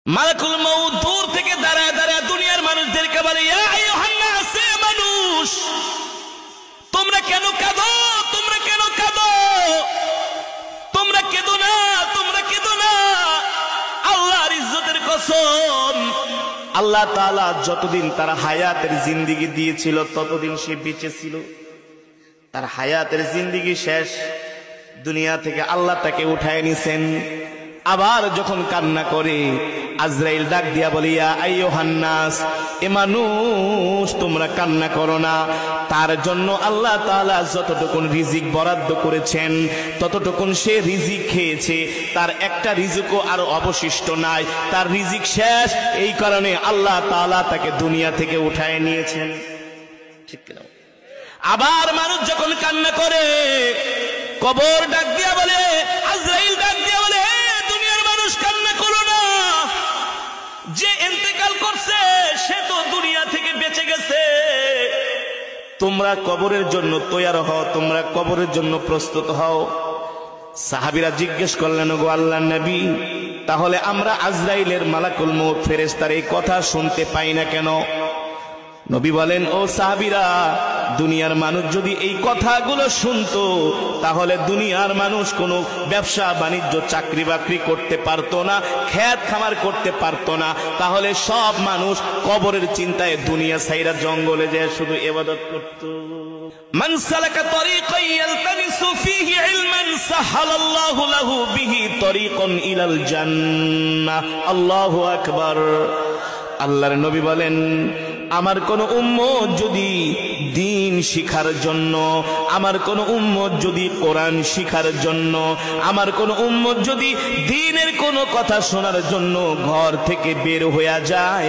মালাকুল মউত দূর থেকে দাঁড়ায় দাঁড়ায় দুনিয়ার মানুষদেরকে বলে, ইয়া আইয়ুহান নাস, মানুষ তোমরা কেন কাঁদো, তোমরা কেন কাঁদো, তোমরা কেঁদো না, তোমরা কেঁদো না। আল্লাহর ইজ্জতের কসম, আল্লাহ তাআলা যতদিন তার হায়াতের জিন্দেগি দিয়েছিল ততদিন সে বেঁচে ছিল। তার হায়াতের জিন্দেগি শেষ, দুনিয়া থেকে আল্লাহ তাকে উঠায় নিছেন। আবার যখন কান্না করে আজরাইল ডাক দিয়া বলে, ইয়া আইয়ুহান নাস, এ মানুষ তোমরা কান্না করো না। তার জন্য আল্লাহ তাআলা যতটুকুন রিজিক বরাদ্দ করেছেন ততটুকুন সে রিজিক খেয়েছে, তার একটা রিজিকও আর অবশিষ্ট নাই, তার রিজিক শেষ। এই কারণে আল্লাহ তাআলা তাকে দুনিয়া থেকে উঠায় নিয়েছেন। ঠিক কিনা? আবার মানুষ যখন কান্না করে, কবর ডাক দিয়া বলে, আজরাইল ডাক দিয়া বলে, দুনিয়ার মানুষ কান্না করো না, যে ইন্তেকাল করছে সে তো দুনিয়া থেকে বেঁচে গেছে। তোমরা কবরের জন্য তৈয়ার হও, তোমরা কবরের জন্য প্রস্তুত হও। সাহাবীরা জিজ্ঞেস করলেন, গো আল্লাহর নবী, তাহলে আমরা আজরাইলের মালাকুল মউত ফেরেশতার এই কথা শুনতে পাই না কেন? নবী বলেন, ও সাহাবীরা, দুনিয়ার মানুষ যদি এই কথাগুলো শুনতো তাহলে দুনিয়ার মানুষ কোনো ব্যবসা বাণিজ্য চাকরি বাকরি করতে পারতো না, খেত খামার করতে পারতো না। তাহলে সব মানুষ কবরের চিন্তায় দুনিয়া ছাইরা জঙ্গলে যায় শুধু ইবাদত করত। মান সালাকা তরিকান ইয়ালতামিসু ফীহি ইলমান সাহালাল্লাহু লাহু বিহি তরিকান ইলাল জান্নাহ। আল্লাহু আকবার। আল্লাহর নবী বলেন, আমার কোন উম্মত যদি দ্বীন শিখার জন্য, আমার কোন উম্মত যদি কোরআন শিখার জন্য, আমার কোন উম্মত যদি দ্বীনের কোন কথা শোনার জন্য ঘর থেকে বের হয়ে যায়,